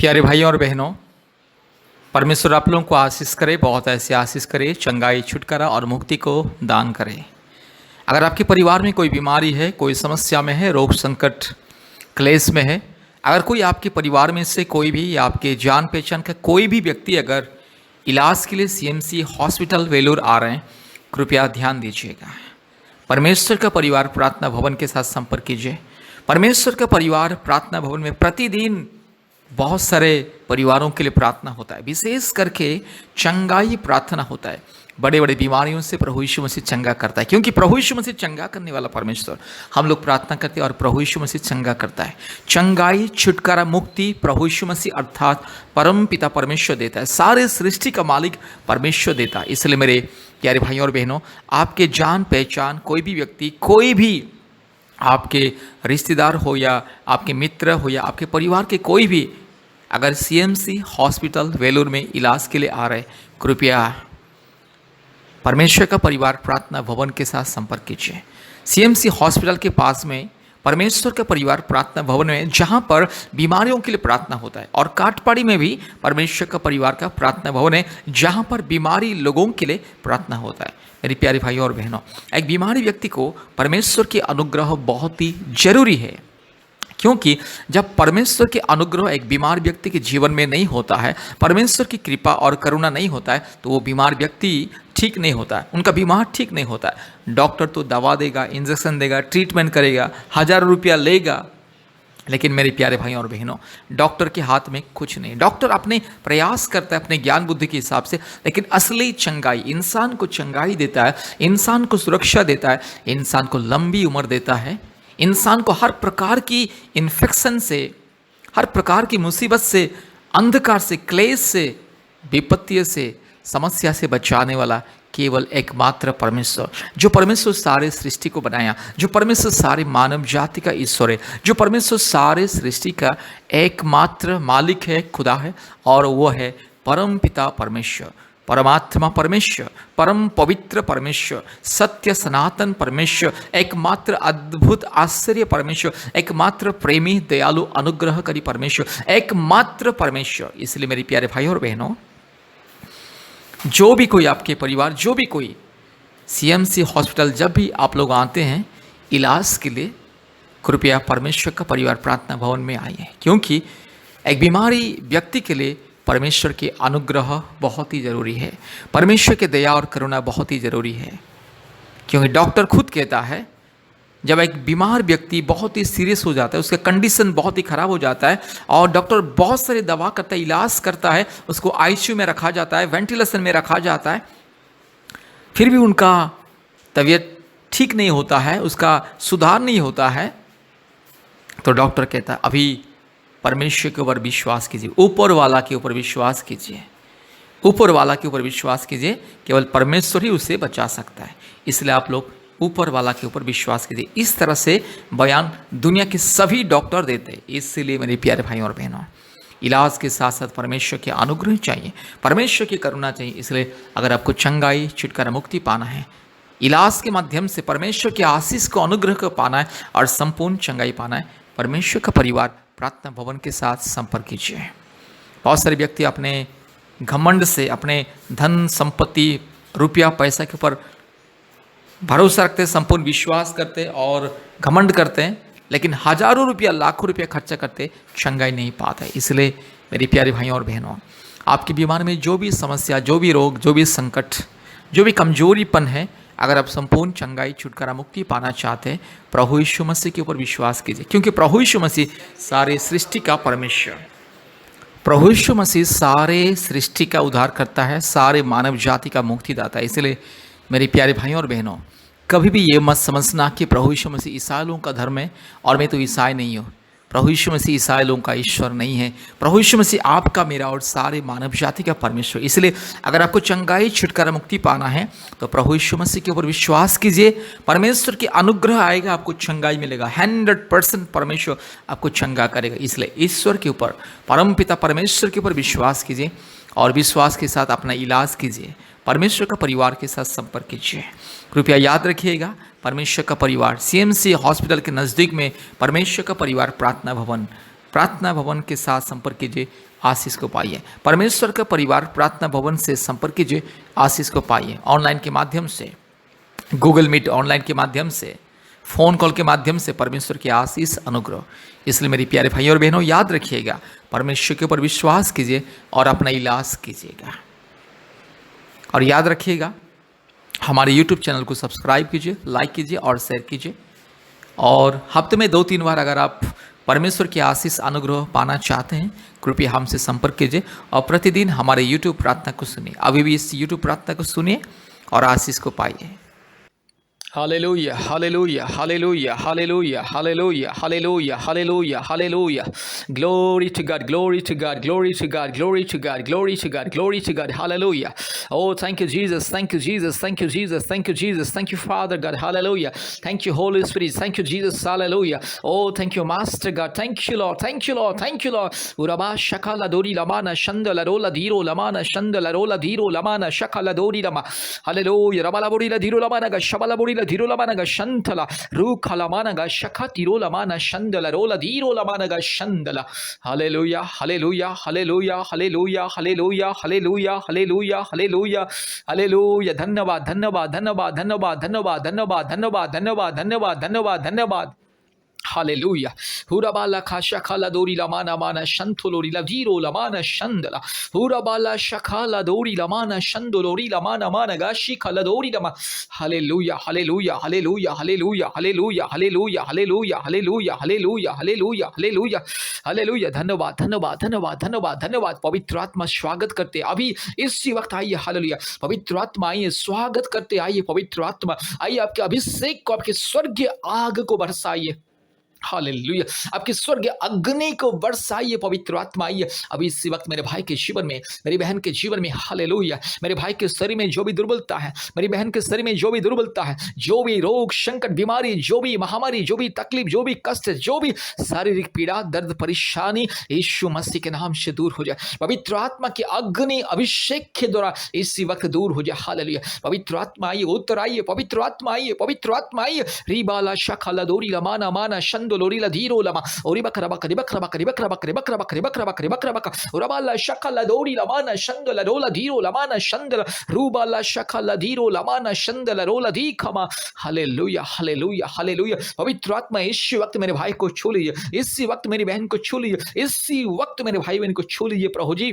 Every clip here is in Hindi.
प्यारे भाई और बहनों, परमेश्वर आप लोगों को आशीष करे, बहुत ऐसी आशीष करे, चंगाई, छुटकारा और मुक्ति को दान करे। अगर आपके परिवार में कोई बीमारी है, कोई समस्या में है, रोग संकट क्लेश में है, अगर कोई आपके परिवार में से कोई भी या आपके जान पहचान का कोई भी व्यक्ति अगर इलाज के लिए सीएमसी हॉस्पिटल वेलूर आ रहे हैं, कृपया ध्यान दीजिएगा। परमेश्वर का परिवार प्रार्थना भवन के साथ संपर्क कीजिए। परमेश्वर का परिवार प्रार्थना भवन में प्रतिदिन बहुत सारे परिवारों के लिए प्रार्थना होता है, विशेष करके चंगाई प्रार्थना होता है। बड़े बड़े बीमारियों से प्रभु यीशु मसीह चंगा करता है, क्योंकि प्रभु यीशु मसीह चंगा करने वाला परमेश्वर। हम लोग प्रार्थना करते हैं और प्रभु यीशु मसीह चंगा करता है। चंगाई, छुटकारा, मुक्ति प्रभु यीशु मसीह अर्थात परम पिता परमेश्वर देता है। सारे सृष्टि का मालिक परमेश्वर देता है। इसलिए मेरे प्यारे भाइयों और बहनों, आपके जान पहचान कोई भी व्यक्ति, कोई भी आपके रिश्तेदार हो या आपके मित्र हो या आपके परिवार के कोई भी अगर सीएमसी हॉस्पिटल वेलूर में इलाज के लिए आ रहे, कृपया परमेश्वर का परिवार प्रार्थना भवन के साथ संपर्क कीजिए। सीएमसी हॉस्पिटल के पास में परमेश्वर का परिवार प्रार्थना भवन में, जहां पर बीमारियों के लिए प्रार्थना होता है, और काटपाड़ी में भी परमेश्वर का परिवार का प्रार्थना भवन है, जहां पर बीमारी लोगों के लिए प्रार्थना होता है। मेरी प्यारी भाइयों और बहनों, एक बीमारी व्यक्ति को परमेश्वर की अनुग्रह बहुत ही जरूरी है, क्योंकि जब परमेश्वर के अनुग्रह एक बीमार व्यक्ति के जीवन में नहीं होता है, परमेश्वर की कृपा और करुणा नहीं होता है, तो वो बीमार व्यक्ति ठीक नहीं होता है, उनका बीमार ठीक नहीं होता है। डॉक्टर तो दवा देगा, इंजेक्शन देगा, ट्रीटमेंट करेगा, हज़ारों रुपया लेगा, लेकिन मेरे प्यारे भाइयों और बहनों, डॉक्टर के हाथ में कुछ नहीं। डॉक्टर अपने प्रयास करता है अपने ज्ञान बुद्धि के हिसाब से, लेकिन असली चंगाई, इंसान को चंगाई देता है, इंसान को सुरक्षा देता है, इंसान को लंबी उम्र देता है, इंसान को हर प्रकार की इन्फेक्शन से, हर प्रकार की मुसीबत से, अंधकार से, क्लेश से, विपत्ति से, समस्या से बचाने वाला केवल एकमात्र परमेश्वर, जो परमेश्वर सारे सृष्टि को बनाया, जो परमेश्वर सारे मानव जाति का ईश्वर है, जो परमेश्वर सारे सृष्टि का एकमात्र मालिक है, खुदा है, और वो है परम पिता परमेश्वर, परमात्मा परमेश्वर, परम पवित्र परमेश्वर, सत्य सनातन परमेश्वर, एकमात्र अद्भुत आश्चर्य परमेश्वर, एकमात्र प्रेमी दयालु अनुग्रहकारी परमेश्वर, एकमात्र परमेश्वर। इसलिए मेरे प्यारे भाई और बहनों, जो भी कोई आपके परिवार, जो भी कोई सीएमसी हॉस्पिटल जब भी आप लोग आते हैं इलाज के लिए, कृपया परमेश्वर का परिवार प्रार्थना भवन में आइए, क्योंकि एक बीमारी व्यक्ति के लिए परमेश्वर के अनुग्रह बहुत ही ज़रूरी है, परमेश्वर के दया और करुणा बहुत ही ज़रूरी है। क्योंकि डॉक्टर खुद कहता है, जब एक बीमार व्यक्ति बहुत ही सीरियस हो जाता है, उसका कंडीशन बहुत ही ख़राब हो जाता है, और डॉक्टर बहुत सारी दवा करता है, इलाज करता है, उसको आईसीयू में रखा जाता है, वेंटिलेशन में रखा जाता है, फिर भी उनका तबीयत ठीक नहीं होता है, उसका सुधार नहीं होता है, तो डॉक्टर कहता है अभी परमेश्वर के ऊपर विश्वास कीजिए, ऊपर वाला के ऊपर विश्वास कीजिए, ऊपर वाला के ऊपर विश्वास कीजिए, केवल परमेश्वर ही उसे बचा सकता है। इसलिए आप लोग ऊपर वाला के ऊपर विश्वास कीजिए। इस तरह से बयान दुनिया के सभी डॉक्टर देते हैं। इसलिए मेरे प्यारे भाइयों और बहनों, इलाज के साथ साथ परमेश्वर के अनुग्रह चाहिए, परमेश्वर की करुणा चाहिए। इसलिए अगर आपको चंगाई, छुटकारा, मुक्ति पाना है, इलाज के माध्यम से परमेश्वर के आशीष को, अनुग्रह को पाना है और संपूर्ण चंगाई पाना है, परमेश्वर का परिवार प्रार्थना भवन के साथ संपर्क कीजिए। बहुत सारे व्यक्ति अपने घमंड से, अपने धन संपत्ति, रुपया पैसा के ऊपर भरोसा रखते हैं, संपूर्ण विश्वास करते हैं और घमंड करते हैं, लेकिन हजारों रुपया, लाखों रुपया खर्चा करते, चंगाई नहीं पाते। इसलिए मेरी प्यारे भाइयों और बहनों, आपके बीमार में जो भी समस्या, जो भी रोग, जो भी संकट, जो भी कमजोरीपन है, अगर आप संपूर्ण चंगाई, छुटकारा, मुक्ति पाना चाहते हैं, प्रभु यीशु मसीह के ऊपर विश्वास कीजिए, क्योंकि प्रभु यीशु मसीह सारे सृष्टि का परमेश्वर, प्रभु यीशु मसीह सारे सृष्टि का उद्धार करता है, सारे मानव जाति का मुक्तिदाता है। इसलिए मेरे प्यारे भाइयों और बहनों, कभी भी ये मत समझना कि प्रभु यीशु मसीह ईसाई लोगों का धर्म है और मैं तो ईसाई नहीं हूँ। प्रभु यीशु मसीह ईसाई लोगों का ईश्वर नहीं है। प्रभु यीशु मसीह आपका, मेरा और सारे मानव जाति का परमेश्वर। इसलिए अगर आपको चंगाई, छुटकारा, मुक्ति पाना है तो प्रभु यीशु मसीह के ऊपर विश्वास कीजिए, परमेश्वर के अनुग्रह आएगा, आपको चंगाई मिलेगा। 100% परमेश्वर आपको चंगा करेगा। इसलिए ईश्वर के ऊपर, परमपिता परमेश्वर के ऊपर विश्वास कीजिए और विश्वास के साथ अपना इलाज कीजिए। परमेश्वर का परिवार के साथ संपर्क कीजिए। कृपया याद रखिएगा, परमेश्वर का परिवार सीएमसी हॉस्पिटल के नज़दीक में परमेश्वर का परिवार प्रार्थना भवन प्रार्थना भवन के साथ संपर्क कीजिए, आशीष को पाइए। परमेश्वर का परिवार प्रार्थना भवन से संपर्क कीजिए, आशीष को पाइए। ऑनलाइन के माध्यम से, गूगल मीट ऑनलाइन के माध्यम से, फ़ोन कॉल के माध्यम से परमेश्वर की आशीष अनुग्रह। इसलिए मेरी प्यारे भाइयों और बहनों, याद रखिएगा, परमेश्वर के ऊपर विश्वास कीजिए और अपना इलाज कीजिएगा। और याद रखिएगा, हमारे YouTube चैनल को सब्सक्राइब कीजिए, लाइक कीजिए और शेयर कीजिए। और हफ्ते में 2-3 बार अगर आप परमेश्वर की आशीष अनुग्रह पाना चाहते हैं, कृपया हमसे संपर्क कीजिए और प्रतिदिन हमारे YouTube प्रार्थना को सुनिए। अभी भी इस YouTube प्रार्थना को सुनिए और आशीष को पाइए। Hallelujah, hallelujah, hallelujah, hallelujah, hallelujah, hallelujah, hallelujah, hallelujah. Glory to God, glory to God, glory to God, glory to God, glory to God, glory to God. Hallelujah. Oh, thank you, Jesus. Thank you, Jesus. Thank you, Jesus. Thank you, Jesus. Thank you, Father God. Hallelujah. Thank you, Holy Spirit. Thank you, Jesus. Hallelujah. Oh, thank you, Master God. Thank you, Lord. Thank you, Lord. Thank you, Lord. Uraba shakala dori lamana shandala rola diro lamana shandala rola diro lamana shakala dori lama. Hallelujah. Ramala bori la diro lamana ga shabala bori la Dirolamanaga Shantala, Rukalamanaga Shakatirolamana Shandala, Rola Dirolamanaga Shandala. Hallelujah, hallelujah, hallelujah, hallelujah, hallelujah, hallelujah, hallelujah, hallelujah, hallelujah. Dhanyavad, dhanyavad, dhanyavad, dhanyavad, dhanyavad, dhanyavad, dhanyavad, dhanyavad, dhanyavad, dhanyavad, dhanyavad. Hallelujah. Hurabala kashakala dori lamana mana shantolori laviro lamana shandala. Hurabala shakala dori lamana shandolori lamana mana gashi kala dori lama. Hallelujah. Hallelujah. Hallelujah. Hallelujah. Hallelujah. Hallelujah. Hallelujah. Hallelujah. Hallelujah. Hallelujah. Hallelujah. Hallelujah. धन्यवाद धन्यवाद धन्यवाद धन्यवाद धन्यवाद। पवित्र आत्मा स्वागत करते अभी इसी वक्त आइए। हालेलुया। पवित्र आत्मा आइए, स्वागत करते आइए। पवित्र आत्मा आइए, आपके अभिषेक को, आपके स्वर्गीय आग को बरसाइए। हालेलुया। आपकी स्वर्गीय अग्नि को बरसाइए। पवित्र आत्मा आइए अभी इसी वक्त मेरे भाई के जीवन में, मेरी बहन के जीवन में। हालेलुया। मेरे भाई के शरीर में जो भी दुर्बलता है, मेरी बहन के शरीर में जो भी दुर्बलता है, जो भी रोग संकट बीमारी, जो भी महामारी, जो भी तकलीफ, जो भी कष्ट, जो भी शारीरिक पीड़ा दर्द परेशानी, यीशु मसीह के नाम से दूर हो जाए। पवित्र आत्मा की अग्नि अभिषेक के द्वारा इसी वक्त दूर हो जाए। हालेलुया। पवित्र आत्मा आइए, उत्तर आइए। पवित्र आत्मा आइए, पवित्र आत्मा आइए। रिबाला शखला दोरी लमाना माना शंद Lorila Diro Lama, Oribakarabaka, Ribakrabaka, Ribakrabaka, Ribakrabaka, Ribakrabaka, Ribakrabaka, Urabala Shakala Dori Lamana Shandala Rola Diro Lamana Shandala, Rubala Shakala Diro Lamana Shandala Rola Dikama. Hallelujah, hallelujah, hallelujah. पवित्र आत्मा इसी वक्त मेरे भाई को छू लीजिए, इसी वक्त मेरी बहन को छू लीजिए, इसी वक्त मेरे भाई बहन को छू लीजिए। प्रभु जी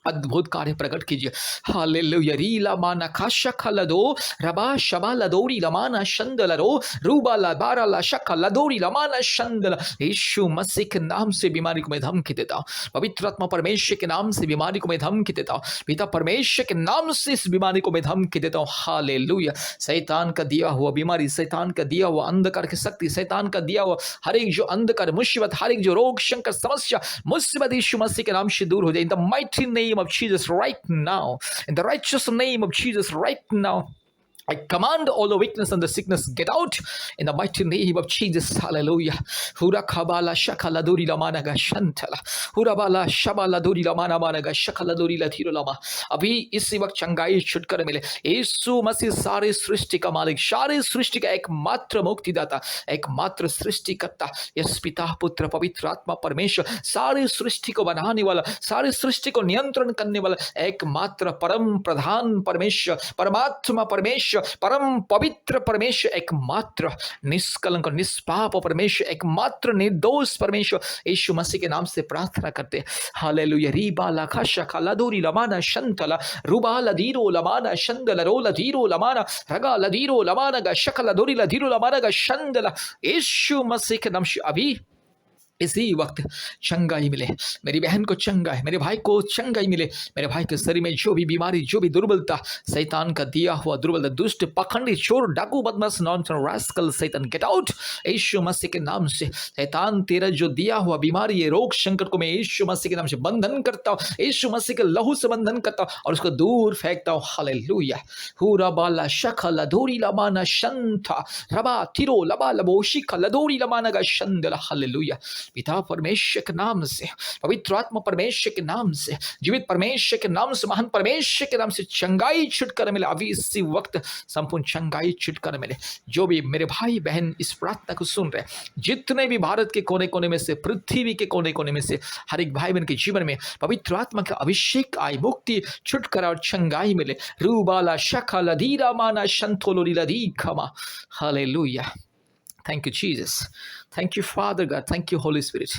अद्भुत कार्य प्रकट कीजिए। हालेलुया। रीला माना खाशा खलदो रबा शबा लदोरी लमाना शंदल रो रूबा लबारा ला शका लदोरी लमाना शंदल। यीशु मसीह के नाम से बीमारी को मैं धमकी देता हूँ। पवित्र आत्मा परमेश्वर के नाम से बीमारी को मैं धमकी देता हूँ। पिता परमेश्वर के नाम से इस बीमारी को मैं धमकी देता हूँ। हालेलुया। शैतान का दिया हुआ बीमारी, शैतान का दिया हुआ अंधकार की शक्ति, शैतान का दिया हुआ हर एक जो अंधकार मुसीबत, हर एक जो रोग संकट समस्या मुसीबत यीशु मसीह के नाम से दूर हो जाए। In the mighty name of Jesus right now, in the righteous name of Jesus right now, I command all the weakness and the sickness get out in the mighty name of Jesus. Hallelujah. Hurakabala shakala duri lamana ga shantala. Hurabala shabala duri lamana mana ga shakala duri la thiro lama. अभी इसी वक्त चंगाई छुटकारा मिले। यीशु मसीह सारे सृष्टि का मालिक, सारे सृष्टि का एकमात्र मुक्तिदाता, एकमात्र सृष्टिकर्ता, यस पिता पुत्र पवित्र आत्मा परमेश्वर, सारे सृष्टि को बनाने वाला, सारे सृष्टि को नियंत्रण करने वाला एकमात्र परम प्रधान परमेश्वर, परमात्मा परमेश्वर, परम पवित्र परमेश्वर, एकमात्र निष्कलंक निष्पाप परमेश्वर, एकमात्र निर्दोष परमेश्वर, यीशु मसीह के नाम से प्रार्थना करते हैं। हालेलुया। रीबा लाखा शका लदोरी लमाना शंतला रुबा लदीरो लमाना शंदला रो लदीरो लमाना रगा लदीरो लमाना गा शका लदोरी लदीरो लमाना गा शंदला। यीशु मसीह के नाम से अभी इसी वक्त चंगाई मिले, मेरी बहन को चंगाई, मेरे भाई को चंगाई मिले। मेरे भाई के शरीर में जो भी बीमारी, जो भी दुर्बलता, शैतान का दिया हुआ दुर्बलता, दुष्ट पाखंडी चोर डाकू बदमाश नॉनसेंस रास्कल शैतान गेट आउट यीशु मसीह के नाम से। शैतान तेरा जो दिया हुआ बीमारी है, रोग संकट को मैं यीशु मसीह के नाम से बंधन करता हूँ, यीशु मसीह के लहू से बंधन करता हूँ और उसको दूर फेंकता हूँ। हालेलुया। हुरा बाला शखा लदोरी लमाना शंथा रबा तिरो लबा लबोशी का लदोरी लमाना का शंदला। हालेलुया। पिता परमेश्वर के नाम से, पवित्र आत्मा परमेश्वर के नाम से, जीवित परमेश्वर के नाम से, महान परमेश्वर के नाम से चंगाई छुटकारा मिले। अभी इसी वक्त संपूर्ण चंगाई छुटकारा मिले। जो भी मेरे भाई बहन इस प्रार्थना को सुन रहे, जितने भी भारत के कोने कोने में से, पृथ्वी के कोने कोने में से, हर एक भाई बहन के जीवन में पवित्र आत्मा का अभिषेक आए, मुक्ति छुटकारा और चंगाई मिले। रूबाला शखा लधीरा माना शंथोलो लधी खमा। Hallelujah. Thank you Jesus, thank you father God, thank you Holi spirit.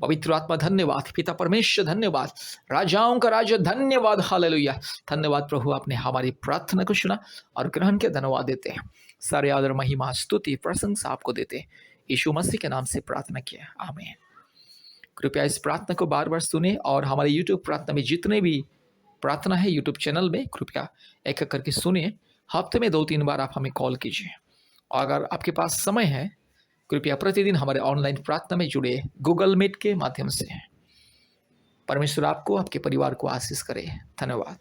पवित्र आत्मा धन्यवाद, पिता परमेश्वर धन्यवाद, राजाओं का राजा धन्यवाद। हालेलुया। धन्यवाद प्रभु, आपने हमारी प्रार्थना को सुना और ग्रहण के धन्यवाद देते हैं। सारे आदर महिमा स्तुति प्रशंसा आपको देते हैं। यीशु मसीह के नाम से प्रार्थना किया, आमीन। कृपया इस प्रार्थना को बार बार सुने और हमारे यूट्यूब प्रार्थना में जितने भी प्रार्थना है यूट्यूब चैनल में कृपया एक एक करके सुनिए। हफ्ते में 2-3 बार आप हमें कॉल कीजिए और अगर आपके पास समय है कृपया प्रतिदिन हमारे ऑनलाइन प्रार्थना में जुड़े गूगल मीट के माध्यम से। परमेश्वर आपको, आपके परिवार को आशीष करे। धन्यवाद।